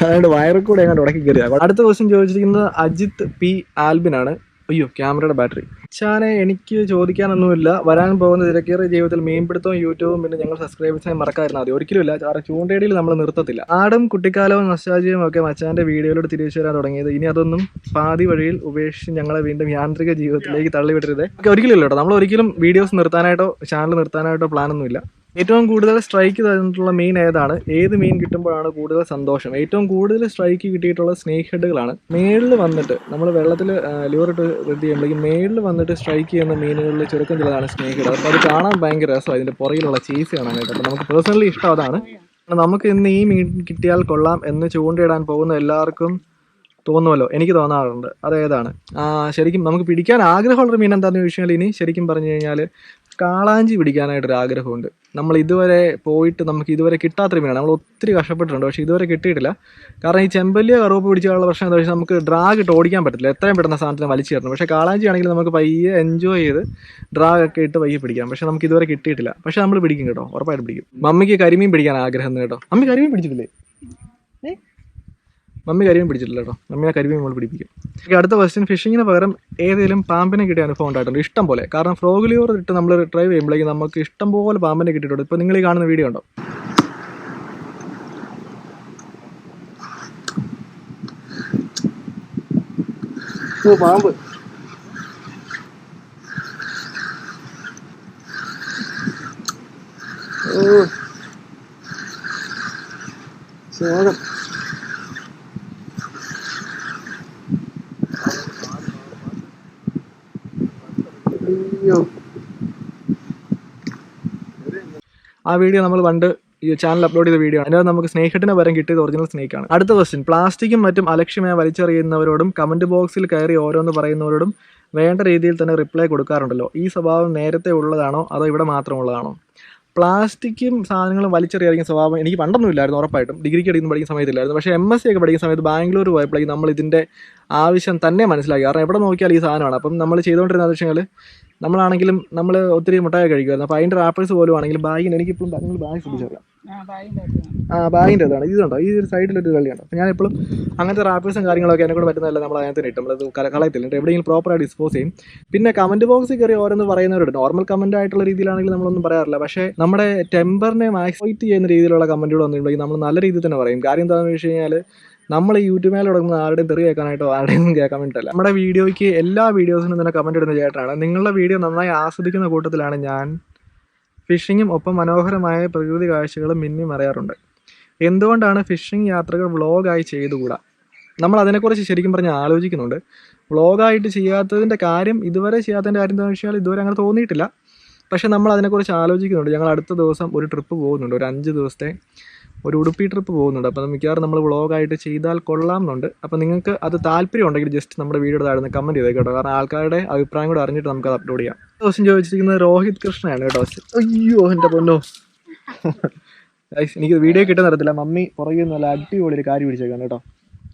അതുകൊണ്ട് വയറിൽ കൂടെ എങ്ങനെ ഉടക്കി കയറിയാണ്. അടുത്ത ക്വസ്റ്റ്യൻ ചോദിച്ചിരിക്കുന്നത് അജിത്ത് പി ആൽബിനാണ്. അയ്യോ, ക്യാമറയുടെ ബാറ്ററി. ചാനെ എനിക്ക് ചോദിക്കാനൊന്നുമില്ല. വരാൻ പോകുന്ന തിരക്കേറിയ ജീവിതത്തിൽ മീൻപിടുത്തവും യൂട്യൂബും പിന്നെ ഞങ്ങൾ സബ്സ്ക്രൈബേഴ്സിനെ മറക്കാതിരുന്നാൽ മതി. ഒരിക്കലുമില്ല. കാരണം ചൂണ്ടേടിയിൽ നമ്മൾ നിർത്തത്തില്ല. ആടും കുട്ടിക്കാലവും നൊസ്റ്റാൾജിയും ഒക്കെ മച്ചാൻ്റെ വീഡിയോയിലൂടെ തിരിച്ചു വരാൻ തുടങ്ങിയത്. ഇനി അതൊന്നും പാതി വഴിയിൽ ഉപേക്ഷിച്ച് ഞങ്ങളെ വീണ്ടും യാന്ത്രിക ജീവിതത്തിലേക്ക് തള്ളിവിടരുത്. ഒരിക്കലും കേട്ടോ. നമ്മൾ ഒരിക്കലും വീഡിയോസ് നിർത്താനായിട്ടോ ചാനൽ നിർത്താനായിട്ടോ പ്ലാനൊന്നുമില്ല. ഏറ്റവും കൂടുതൽ സ്ട്രൈക്ക് തന്നിട്ടുള്ള മീൻ ഏതാണ്? ഏത് മീൻ കിട്ടുമ്പോഴാണ് കൂടുതൽ സന്തോഷം? ഏറ്റവും കൂടുതൽ സ്ട്രൈക്ക് കിട്ടിയിട്ടുള്ള സ്നേക്ക് ഹെഡുകളാണ്. മേളിൽ വന്നിട്ട് നമ്മൾ വെള്ളത്തിൽ ലൂറിട്ട് റെഡി ചെയ്യുമ്പോഴേക്കും മേളിൽ വന്നിട്ട് സ്ട്രൈക്ക് ചെയ്യുന്ന മീനുകളിൽ ചുരുക്കം ചിലതാണ് സ്നേക്ക് ഹെഡ്. അപ്പോൾ അത് കാണാൻ ഭയങ്കര രസമാണ്. അതിൻ്റെ പുറകിലുള്ള ചേസ് കാണാനായിട്ട്. അപ്പോൾ നമുക്ക് പേഴ്സണലി ഇഷ്ടം അതാണ്. നമുക്ക് ഇന്ന് ഈ മീൻ കിട്ടിയാൽ കൊള്ളാം എന്ന് ചൂണ്ടയിടാൻ പോകുന്ന എല്ലാവർക്കും തോന്നുമല്ലോ. എനിക്ക് തോന്നാറുണ്ട്. അതേതാണ്? ശരിക്കും നമുക്ക് പിടിക്കാൻ ആഗ്രഹമുള്ളൊരു മീൻ എന്താണെന്ന് ചോദിച്ചു കഴിഞ്ഞാൽ, ഇനി ശരിക്കും പറഞ്ഞു കഴിഞ്ഞാൽ കാളാഞ്ചി പിടിക്കാനായിട്ടൊരു ആഗ്രഹമുണ്ട്. നമ്മൾ ഇതുവരെ പോയിട്ട് നമുക്ക് ഇതുവരെ കിട്ടാത്തൊരു മീനാണ്. നമ്മൾ ഒത്തിരി കഷ്ടപ്പെട്ടിട്ടുണ്ട്, പക്ഷേ ഇതുവരെ കിട്ടിയിട്ടില്ല. കാരണം ഈ ചെമ്പല്ലിയ കറുപ്പ് പിടിച്ചാലുള്ള പ്രശ്നം എന്താ വെച്ചാൽ നമുക്ക് ഡ്രാഗ് ഇട്ട് ഓടിക്കാൻ പറ്റില്ല. എത്രയും പെട്ടെന്ന് സാധനത്തിന് വലിച്ചു കയറണം. പക്ഷേ കാളാഞ്ചി ആണെങ്കിൽ നമുക്ക് പയ്യെ എൻജോയ് ചെയ്ത് ഡ്രാഗ് ഒക്കെ ഇട്ട് പയ്യെ പിടിക്കാം. പക്ഷേ നമുക്ക് ഇതുവരെ കിട്ടിയിട്ടില്ല. പക്ഷേ നമ്മൾ പിടിക്കും കേട്ടോ, ഉറപ്പായിട്ട് പിടിക്കും. മമ്മിക്ക് കരിമീൻ പിടിക്കാൻ ആഗ്രഹം കേട്ടോ. മമ്മി കരിമീൻ പിടിച്ചിട്ടില്ലേ? മമ്മി കരിമീൻ പിടിച്ചിട്ടില്ല കേട്ടോ. മമ്മിയെ കരിമീൻ നമ്മൾ പിടിപ്പിക്കും. അടുത്ത ക്വസ്റ്റ്യൻ, ഫിഷിങ്ങിന് പകരം ഏതെങ്കിലും പാമ്പിനെ കിട്ടിയ അനുഭവം ഉണ്ടായിട്ടുണ്ട്? ഇഷ്ടം പോലെ. കാരണം ഫ്രോഗിലിയോർ ഇട്ട് നമ്മൾ ട്രൈ ചെയ്യുമ്പോഴേക്കും നമുക്ക് ഇഷ്ടം പോലെ പാമ്പിനെ കിട്ടിയിട്ടുണ്ട്. ഇപ്പോൾ നിങ്ങൾ ഈ കാണുന്ന വീഡിയോ ഉണ്ടോ? പാമ്പ് ആ വീഡിയോ നമ്മൾ പണ്ട് ഈ ചാനൽ അപ്ലോഡ് ചെയ്ത വീഡിയോ ആണ്. അതിനകത്ത് നമുക്ക് സ്നേഹിട്ടിന് പകരം കിട്ടിയത് ഒറിജിനൽ സ്നേക്കാണ്. അടുത്ത ക്വസ്റ്റ്യൻ, പ്ലാസ്റ്റിക്കും മറ്റും അലക്ഷ്യമായി വലിച്ചെറിയുന്നവരോടും കമന്റ് ബോക്സിൽ കയറി ഓരോന്ന് പറയുന്നവരോടും വേണ്ട രീതിയിൽ തന്നെ റിപ്ലൈ കൊടുക്കാറുണ്ടല്ലോ. ഈ സ്വഭാവം നേരത്തെ ഉള്ളതാണോ അതോ ഇവിടെ മാത്രമുള്ളതാണോ? പ്ലാസ്റ്റിക്കും സാധനങ്ങളും വലിച്ചെറിയാൻ സ്വഭാവം എനിക്ക് പണ്ടൊന്നും ഇല്ലായിരുന്നു. ഉറപ്പായിട്ടും ഡിഗ്രിക്ക് അടിക്കുന്ന പഠിക്കുന്ന സമയത്തില്ലായിരുന്നു. പക്ഷേ MSc ഒക്കെ പഠിക്കുന്ന സമയത്ത് ബാംഗ്ലൂർ പോയപ്പോഴേക്കും നമ്മൾ ഇതിൻ്റെ ആവശ്യം തന്നെ മനസ്സിലാക്കി. കാരണം എവിടെ നോക്കിയാൽ ഈ സാധനമാണ്. അപ്പം നമ്മൾ ചെയ്തുകൊണ്ടിരുന്നത് വെച്ച് കഴിഞ്ഞാൽ നമ്മളാണെങ്കിലും നമ്മൾ ഒത്തിരി മുട്ടായി കഴിക്കുമായിരുന്നു. അപ്പോൾ അതിൻ്റെ റാപ്പേഴ്സ് പോലും ആണെങ്കിലും ബാഗിന് എനിക്കിപ്പോഴും നിങ്ങൾ ബാഗ് ശ്രദ്ധിച്ചേക്കാം. ബാഗിൻ്റെ ഇതാണ് ഇതുണ്ടോ, ഈ ഒരു സൈഡിലൊരു കളിയുണ്ട്. അപ്പോൾ ഞാനെപ്പോഴും അങ്ങനത്തെ റാപ്പേഴ്സും കാര്യങ്ങളൊക്കെ എന്നെ കൂടെ പറ്റുന്നതല്ല നമ്മൾ അതിനകത്ത് ഇട്ട് നമ്മളത് കളയത്തില്ല. എവിടെയെങ്കിലും പ്രോപ്പറായിട്ട് ഡിസ്പോസ് ചെയ്യും. പിന്നെ കമൻറ്റ് ബോക്സിൽ കയറി ഓരോന്ന് പറയുന്നവരുണ്ട്. നോർമൽ കമൻ്റ് ആയിട്ടുള്ള രീതിയിലാണെങ്കിൽ നമ്മളൊന്നും പറയാറില്ല. പക്ഷേ നമ്മുടെ ടെമ്പറിനെ മാക്സിമൈറ്റ് ചെയ്യുന്ന രീതിയിലുള്ള കമൻറ്റുകൾ വന്നിട്ടുണ്ടെങ്കിൽ നമ്മൾ നല്ല രീതിയിൽ തന്നെ പറയും. കാര്യം എന്താണെന്ന് വെച്ച് കഴിഞ്ഞാൽ നമ്മൾ ഈ യൂട്യൂബ് ചാനൽ തുടങ്ങുന്ന ആരുടെയും തെറി കേൾക്കാനായിട്ടോ ആരുടെയും കേൾക്കാൻ വേണ്ടിയിട്ടല്ല. നമ്മുടെ വീഡിയോയ്ക്ക് എല്ലാ വീഡിയോസിനും തന്നെ കമൻറ്റ് ഇടുന്ന ചേട്ടനാണ്. നിങ്ങളുടെ വീഡിയോ നന്നായി ആസ്വദിക്കുന്ന കൂട്ടത്തിലാണ് ഞാൻ. ഫിഷിങ്ങും ഒപ്പം മനോഹരമായ പ്രകൃതി കാഴ്ചകളും മിന്നി മറയാറുണ്ട്. എന്തുകൊണ്ടാണ് ഫിഷിംഗ് യാത്രകൾ വ്ളോഗായി ചെയ്തുകൂടാ? നമ്മൾ അതിനെക്കുറിച്ച് ശരിക്കും പറഞ്ഞാൽ ആലോചിക്കുന്നുണ്ട്. വ്ളോഗായിട്ട് ചെയ്യാത്തതിൻ്റെ കാര്യം, ഇതുവരെ ചെയ്യാത്തതിൻ്റെ കാര്യം എന്താണെന്ന് വെച്ചാൽ ഇതുവരെ അങ്ങനെ തോന്നിയിട്ടില്ല. പക്ഷേ നമ്മൾ അതിനെക്കുറിച്ച് ആലോചിക്കുന്നുണ്ട്. ഞങ്ങൾ അടുത്ത ദിവസം ഒരു ട്രിപ്പ് പോകുന്നുണ്ട്, ഒരു 5 ദിവസത്തെ ഒരു ഉടുപ്പി ട്രിപ്പ് പോകുന്നുണ്ട്. അപ്പോൾ മിക്കവാറും നമ്മൾ വ്ളോഗായിട്ട് ചെയ്താൽ കൊള്ളാം എന്നുണ്ട്. അപ്പോൾ നിങ്ങൾക്ക് അത് താല്പര്യം ഉണ്ടെങ്കിൽ ജസ്റ്റ് നമ്മുടെ വീഡിയോ താഴെ കമൻറ്റ് ചെയ്തേക്ക് കേട്ടോ. കാരണം ആൾക്കാരുടെ അഭിപ്രായം കൂടെ അറിഞ്ഞിട്ട് നമുക്ക് അത് അപ്ലോഡ് ചെയ്യാം. ദിവസം ചോദിച്ചിരിക്കുന്നത് രോഹിത് കൃഷ്ണയാണ് കേട്ടോ. അയ്യോ എൻ്റെ പൊന്നോ, എനിക്ക് വീഡിയോ കിട്ടാൻ തരത്തില്ല. മമ്മി പുറകിൽ നല്ല അടിപൊളി ഒരു കാര്യം പിടിച്ചേക്കാണ് കേട്ടോ.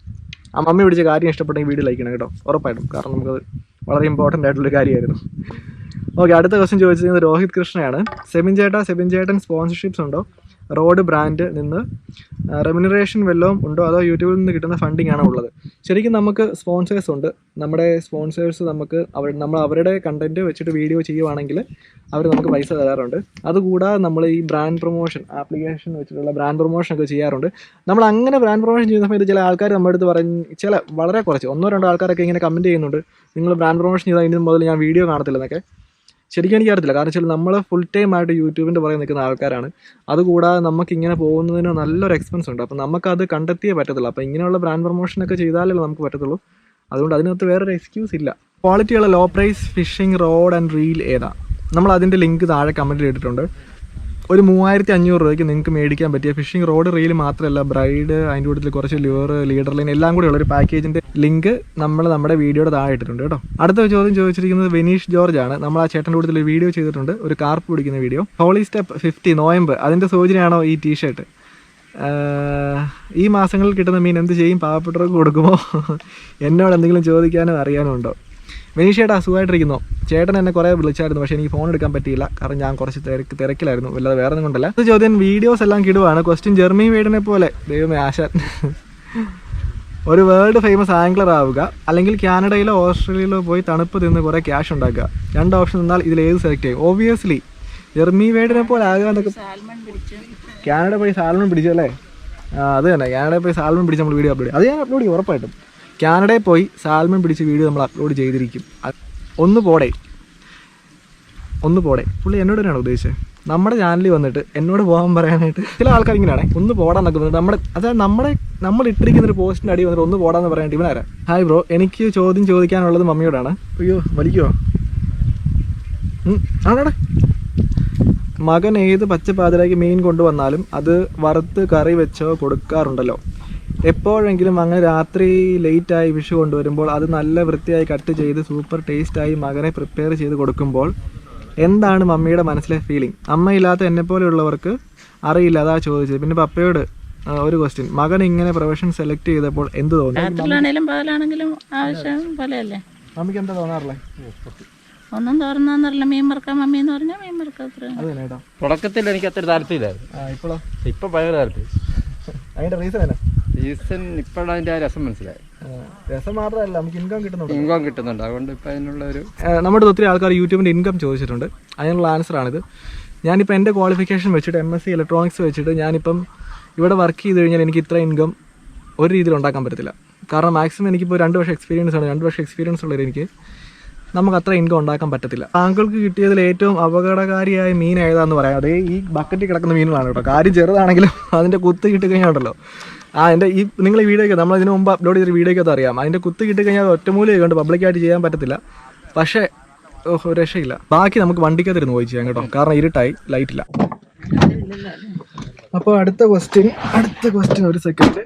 ആ മമ്മി പിടിച്ച കാര്യം ഇഷ്ടപ്പെട്ടെങ്കിൽ വീഡിയോ ലൈക്ക് ചെയ്യണം കേട്ടോ, ഉറപ്പായിട്ടും. കാരണം നമുക്കത് വളരെ ഇമ്പോർട്ടൻ്റ് ആയിട്ടുള്ളൊരു കാര്യമായിരുന്നു. ഓക്കെ, അടുത്ത ക്വസ്റ്റ്യൻ ചോദിച്ചിരിക്കുന്നത് രോഹിത് കൃഷ്ണയാണ്. സെബിൻ ചേട്ടൻ സ്പോൺസർഷിപ്സ് ഉണ്ടോ? റോഡ് ബ്രാൻഡ് നിന്ന് റെമ്യൂണറേഷൻ വല്ലതും ഉണ്ടോ അതോ യൂട്യൂബിൽ നിന്ന് കിട്ടുന്ന ഫണ്ടിങ് ആണോ ഉള്ളത്? ശരിക്കും നമുക്ക് സ്പോൺസേഴ്സ് ഉണ്ട്. നമ്മുടെ സ്പോൺസേഴ്സ് നമുക്ക് നമ്മൾ അവരുടെ കണ്ടൻറ്റ് വെച്ചിട്ട് വീഡിയോ ചെയ്യുവാണെങ്കിൽ അവർ നമുക്ക് പൈസ തരാറുണ്ട്. അതുകൂടാതെ നമ്മൾ ഈ ബ്രാൻഡ് പ്രൊമോഷൻ ആപ്ലിക്കേഷൻ വെച്ചിട്ടുള്ള ബ്രാൻഡ് പ്രൊമോഷൻ ഒക്കെ ചെയ്യാറുണ്ട്. നമ്മൾ അങ്ങനെ ബ്രാൻഡ് പ്രൊമോഷൻ ചെയ്യുന്ന സമയത്ത് ചില ആൾക്കാർ നമ്മുടെ അടുത്ത് ചില വളരെ കുറച്ച് 1-2 ആൾക്കാരൊക്കെ ഇങ്ങനെ കമൻറ്റ് ചെയ്യുന്നുണ്ട്, നിങ്ങൾ ബ്രാൻഡ് പ്രൊമോഷൻ ചെയ്താൽ ഇനി മുതൽ ഞാൻ വീഡിയോ കാണത്തില്ലെന്നൊക്കെ. ശരിക്കും എനിക്ക് അറിയത്തില്ല. കാരണം വെച്ചാൽ നമ്മൾ ഫുൾ ടൈം ആയിട്ട് യൂട്യൂബിൻ്റെ പുറകെ നിൽക്കുന്ന ആൾക്കാരാണ്. അതുകൂടാതെ നമുക്കിങ്ങനെ പോകുന്നതിന് നല്ലൊരു എക്സ്പെൻസ് ഉണ്ട്. അപ്പോൾ നമുക്കത് കണ്ടെത്തിയേ പറ്റത്തുള്ളൂ. അപ്പോൾ ഇങ്ങനെയുള്ള ബ്രാൻഡ് പ്രൊമോഷനൊക്കെ ചെയ്താലേ നമുക്ക് പറ്റത്തുള്ളൂ. അതുകൊണ്ട് അതിനകത്ത് വേറൊരു എക്സ്ക്യൂസ് ഇല്ല. ക്വാളിറ്റിയുള്ള low price fishing rod and reel ഏതാ? നമ്മൾ അതിൻ്റെ ലിങ്ക് താഴെ കമൻറ്റിൽ ഇട്ടിട്ടുണ്ട്. ഒരു 3500 രൂപയ്ക്ക് നിങ്ങൾക്ക് മേടിക്കാൻ പറ്റിയ ഫിഷിംഗ് റോഡ് റീൽ മാത്രമല്ല ബ്രൈഡ്, അതിൻ്റെ കൂട്ടത്തിൽ കുറച്ച് ല്യൂർ, ലീഡർ ലൈൻ എല്ലാം കൂടി ഉള്ളൊരു പാക്കേജിൻ്റെ ലിങ്ക് നമ്മൾ നമ്മുടെ വീഡിയോയുടെ താഴെ ഇട്ടിട്ടുണ്ട് കേട്ടോ. അടുത്ത ചോദ്യം ചോദിച്ചിരിക്കുന്നത് വെനീഷ് ജോർജ് ആണ്. നമ്മൾ ആ ചേട്ടൻ്റെ കൂട്ടത്തിൽ ഒരു വീഡിയോ ചെയ്തിട്ടുണ്ട്, ഒരു കാർപ്പ് പിടിക്കുന്ന വീഡിയോ. ഹോളി സ്റ്റെപ്പ് 50 നോയമ്പ് അതിൻ്റെ സൂചനയാണോ ഈ ടീഷർട്ട്? ഈ മാസങ്ങളിൽ കിട്ടുന്ന മീൻ എന്ത് ചെയ്യും? പാവപ്പെട്ടവർക്ക് കൊടുക്കുമോ? എന്നോട് എന്തെങ്കിലും ചോദിക്കാനോ അറിയാനോ ഉണ്ടോ? വെനീഷ് ചേട്ടാ സുഖമായിട്ടിരിക്കുന്നു. ചേട്ടൻ എന്നെ കുറേ വിളിച്ചായിരുന്നു, പക്ഷേ എനിക്ക് ഫോൺ എടുക്കാൻ പറ്റിയില്ല. കാരണം ഞാൻ കുറച്ച് തിരക്കിലായിരുന്നു, വല്ലാതെ വേറെ ഒന്നും കൊണ്ടല്ല. ഇത് ചോദ്യം വീഡിയോസ് എല്ലാം കിടുവാണ്. ക്വസ്റ്റ്യൻ ജെർമി വേഡിനെ പോലെ ദൈവമേ ആശാൻ ഒരു വേൾഡ് ഫേമസ് ആംഗ്ലർ ആവുക, അല്ലെങ്കിൽ കാനഡയിലോ ഓസ്ട്രേലിയയിലോ പോയി തണുപ്പ് തിന്ന് കുറേ ക്യാഷ് ഉണ്ടാക്കുക. 2 ഓപ്ഷൻ നിന്നാൽ ഇതിൽ ഏത് സെലക്ട് ചെയ്യും? ഓബിയസ്ലി ജെർമി വേഡിനെ പോലെ ആകുക എന്നൊക്കെ. കാനഡ പോയി സാൽമൺ പിടിച്ചല്ലേ? അത് തന്നെ, കാനഡയിൽ പോയി സാൽമൺ പിടിച്ച് നമ്മൾ വീഡിയോ അപ്ലോഡ് ചെയ്യും. അത് ഞാൻ അപ്ലോഡ് ചെയ്യും ഉറപ്പായിട്ടും. കാനഡയിൽ പോയി സാൽമൺ പിടിച്ച് വീഡിയോ നമ്മൾ അപ്ലോഡ് ചെയ്തിരിക്കും. ഒന്ന് പോടേ പുള്ളി എന്നോട് തന്നെയാണ് ഉദ്ദേശിച്ചത്. നമ്മുടെ ചാനലിൽ വന്നിട്ട് എന്നോട് പോകാൻ പറയാനായിട്ട് ചില ആൾക്കാർ ഇങ്ങനെയാണേ ഒന്ന് പോടാന്നൊക്കെ വന്നിട്ട് അതായത് നമ്മൾ ഇട്ടിരിക്കുന്ന ഒരു പോസ്റ്റിൻ്റെ അടി വന്നിട്ട് ഒന്ന് പോടാന്ന് പറയാനായിട്ട് ഇവനാരാ? ഹായ് ബ്രോ, എനിക്ക് ചോദ്യം ചോദിക്കാനുള്ളത് മമ്മിയോടാണ്. അയ്യോ വലിക്കുമോ? ആണോടെ മകൻ ഏത് പച്ചപ്പാതിരാക്കി മീൻ കൊണ്ടുവന്നാലും അത് വറുത്ത് കറി വെച്ചോ കൊടുക്കാറുണ്ടല്ലോ. എപ്പോഴെങ്കിലും അങ്ങനെ രാത്രി ലേറ്റായി വിഷു കൊണ്ടുവരുമ്പോൾ അത് നല്ല വൃത്തിയായി കട്ട് ചെയ്ത് സൂപ്പർ ടേസ്റ്റായി മകനെ പ്രിപ്പയർ ചെയ്ത് കൊടുക്കുമ്പോൾ എന്താണ് മമ്മിയുടെ മനസ്സിലെ ഫീലിംഗ്? അമ്മയില്ലാത്ത എന്നെപ്പോലെയുള്ളവർക്ക് അറിയില്ല, അതാ ചോദിച്ചത്. പിന്നെ പപ്പയോട് ഒരു ക്വസ്റ്റ്യൻ, മകൻ ഇങ്ങനെ പ്രൊഫഷൻ സെലക്ട് ചെയ്തപ്പോൾ എന്ത് തോന്നി? മമ്മിക്ക് എന്താ തോന്നാറില്ലേ? ഒന്നും തോന്നുന്നറിയില്ല. മീൻ വറുക്കാൻ മമ്മി എന്ന് പറഞ്ഞാൽ മീൻ വറുക്കാൻ. തുടക്കത്തിൽ എനിക്ക് അത്ര താല്പര്യമില്ലായിരുന്നു. ഇപ്പൊ ഭയങ്കര താല്പര്യം. അതിന്റെ റീസൺ എന്നാ? റീസൺ ഇപ്പോഴാണ് അതിന്റെ ആ രസം മനസ്സിലായത്. രസം മാത്രമല്ല, നമുക്ക് ഇൻകം കിട്ടുന്നുണ്ട്. അതുകൊണ്ട് ഇപ്പം അതിനുള്ള ഒരു നമ്മുടെ ഒത്തിരി ആൾക്കാർ യൂട്യൂബിൻ്റെ ഇൻകം ചോദിച്ചിട്ടുണ്ട്. അതിനുള്ള ആൻസറാണിത്. ഞാനിപ്പോൾ എൻ്റെ ക്വാളിഫിക്കേഷൻ വെച്ചിട്ട് MSc ഇലക്ട്രോണിക്സ് വെച്ചിട്ട് ഞാനിപ്പം ഇവിടെ വർക്ക് ചെയ്ത് കഴിഞ്ഞാൽ എനിക്ക് ഇത്ര ഇൻകം ഒരു രീതിയിൽ ഉണ്ടാക്കാൻ പറ്റത്തില്ല. കാരണം മാക്സിമം എനിക്കിപ്പോൾ 2 വർഷം എക്സ്പീരിയൻസ് ആണ്. 2 വർഷം എക്സ്പീരിയൻസ് ഉള്ളവർ എനിക്ക് നമുക്ക് അത്ര ഇൻകം ഉണ്ടാക്കാൻ പറ്റത്തില്ല. താങ്കൾക്ക് കിട്ടിയതിൽ ഏറ്റവും അപകടകാരിയായ മീൻ ഏതാന്ന് പറയാം. അതേ ഈ ബക്കറ്റിൽ കിടക്കുന്ന മീനുകളാണ് കേട്ടോ. കാര്യം ചെറുതാണെങ്കിലും അതിൻ്റെ കുത്ത് കിട്ടി കഴിഞ്ഞാൽ ഉണ്ടല്ലോ, എൻ്റെ ഈ നിങ്ങൾ ഈ വീഡിയോയ്ക്ക് നമ്മൾ ഇതിന് മുമ്പ് അപ്ലോഡ് ചെയ്തൊരു വീഡിയോയ്ക്കകത്ത് അറിയാം. അതിൻ്റെ കുത്ത് കിട്ടി കഴിഞ്ഞാൽ ഒറ്റമൂലം കൊണ്ട് പബ്ലിക്കായിട്ട് ചെയ്യാൻ പറ്റത്തില്ല. പക്ഷേ ഒരു രക്ഷയില്ല. ബാക്കി നമുക്ക് വണ്ടിക്കകത്തിരുന്ന് പോയി ചെയ്യാം കേട്ടോ, കാരണം ഇരുട്ടായി, ലൈറ്റില്ല. അപ്പോൾ അടുത്ത ക്വസ്റ്റ്യൻ ഒരു സെക്കൻഡ്.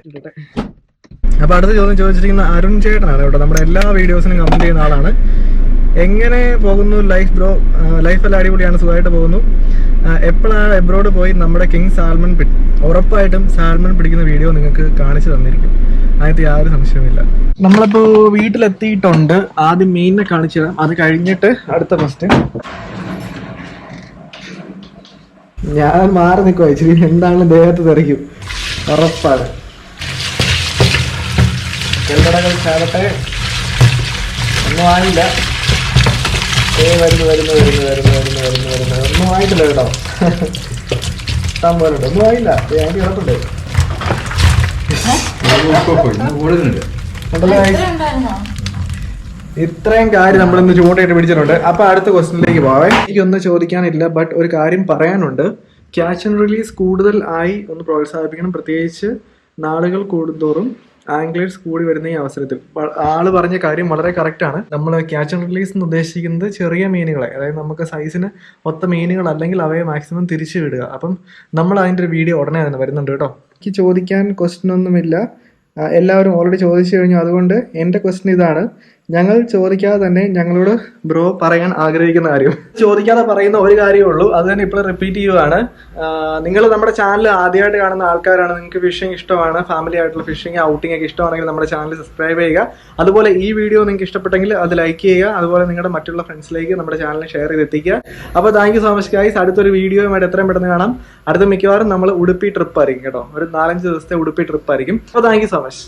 അപ്പോൾ അടുത്ത ചോദ്യം ചോദിച്ചിരിക്കുന്ന അരുൺ ചേട്ടനാണ് കേട്ടോ. നമ്മുടെ എല്ലാ വീഡിയോസിനും കമൻറ്റ് ചെയ്യുന്ന ആളാണ്. എങ്ങനെ പോകുന്നു ലൈഫ് ബ്രോ? ലൈഫ് എല്ലാം അടിപൊളിയാണ്, സുഖമായിട്ട് പോകുന്നു. എപ്പോഴാണ് എബ്രോഡ് പോയി നമ്മുടെ കിങ് സാൽമൺ ഉറപ്പായിട്ടും സാൽമൺ പിടിക്കുന്ന വീഡിയോ നിങ്ങൾക്ക് കാണിച്ചു തന്നിരിക്കും, അതിനകത്ത് യാതൊരു സംശയമില്ല. നമ്മളിപ്പോൾ വീട്ടിലെത്തിയിട്ടുണ്ട്. ആദ്യം മീനിനെ കാണിച്ചു തരാം, അത് കഴിഞ്ഞിട്ട് അടുത്ത ക്വസ്റ്റ്യൻ. ഞാൻ മാറി നിൽക്കുവാ, ഇച്ചിരി എന്താണെങ്കിലും ദേഹത്ത് തെറിക്കും ഉറപ്പാണ്. ചെറുകടകൾ ചാവട്ടെ, ഒന്നും ആയില്ല. വരുന്നു ഒന്നും ആയിട്ടില്ല കേട്ടോ. ഇഷ്ടം പോലെ ഉണ്ട്, ഒന്നും ആയില്ല. അതിന് കിടപ്പുണ്ട്. ഇത്രയും കാര്യം നമ്മളിന്ന് ചൂണ്ടയിട്ട് പിടിച്ചിട്ടുണ്ട്. അപ്പൊ അടുത്ത ക്വസ്റ്റ്യനിലേക്ക് പോവേ. എനിക്കൊന്നും ചോദിക്കാനില്ല, ബട്ട് ഒരു കാര്യം പറയാനുണ്ട്. ക്യാച്ച് ആൻഡ് റിലീസ് കൂടുതൽ ആയി ഒന്ന് പ്രോത്സാഹിപ്പിക്കണം. പ്രത്യേകിച്ച് നാളുകൾ കൂടുന്തോറും ആംഗ്ലേഴ്സ് കൂടി വരുന്ന ഈ അവസരത്തിൽ. ആള് പറഞ്ഞ കാര്യം വളരെ കറക്റ്റ് ആണ്. നമ്മൾ ക്യാച്ച് ആൻഡ് റിലീസ് എന്ന് ഉദ്ദേശിക്കുന്നത് ചെറിയ മീനുകളെ, അതായത് നമുക്ക് സൈസിന് ഒത്ത മീനുകൾ അല്ലെങ്കിൽ അവയെ മാക്സിമം തിരിച്ചു വിടുക. അപ്പം നമ്മൾ അതിൻ്റെ ഒരു വീഡിയോ ഉടനെ തന്നെ വരുന്നുണ്ട് കേട്ടോ. എനിക്ക് ചോദിക്കാൻ ക്വസ്റ്റ്യൻ ഒന്നുമില്ല, എല്ലാവരും ഓൾറെഡി ചോദിച്ചു കഴിഞ്ഞു. അതുകൊണ്ട് എൻ്റെ ക്വസ്റ്റ്യൻ ഇതാണ്, ഞങ്ങൾ ചോദിക്കാതെ തന്നെ ഞങ്ങളോട് ബ്രോ പറയാൻ ആഗ്രഹിക്കുന്ന കാര്യം ചോദിക്കാതെ പറയുന്ന ഒരു കാര്യമേ ഉള്ളൂ. അത് തന്നെ ഇപ്പോൾ റിപ്പീറ്റ് ചെയ്യുവാണ്. നിങ്ങൾ നമ്മുടെ ചാനൽ ആദ്യമായിട്ട് കാണുന്ന ആൾക്കാരാണ്, നിങ്ങൾക്ക് ഫിഷിംഗ് ഇഷ്ടമാണ്, ഫാമിലി ആയിട്ടുള്ള ഫിഷിംഗ് ഔട്ടിംഗ് ഒക്കെ ഇഷ്ടമാണെങ്കിൽ നമ്മുടെ ചാനൽ സബ്സ്ക്രൈബ് ചെയ്യുക. അതുപോലെ ഈ വീഡിയോ നിങ്ങൾക്ക് ഇഷ്ടപ്പെട്ടെങ്കിൽ അത് ലൈക്ക് ചെയ്യുക. അതുപോലെ നിങ്ങളുടെ മറ്റുള്ള ഫ്രണ്ട്സിലേക്ക് നമ്മുടെ ചാനൽ ഷെയർ ചെയ്തെത്തിക്കുക. അപ്പോൾ thank you so much guys. അടുത്തൊരു വീഡിയോയുമായിട്ട് എത്രയും പെട്ടെന്ന് കാണാം. അടുത്ത മിക്കവാറും നമ്മൾ ഉടുപ്പി ട്രിപ്പ് ആയിരിക്കും കേട്ടോ. ഒരു 4-5 ദിവസത്തെ ഉടുപ്പി ട്രിപ്പ് ആയിരിക്കും. അപ്പോൾ താങ്ക് യു സോ മച്ച്.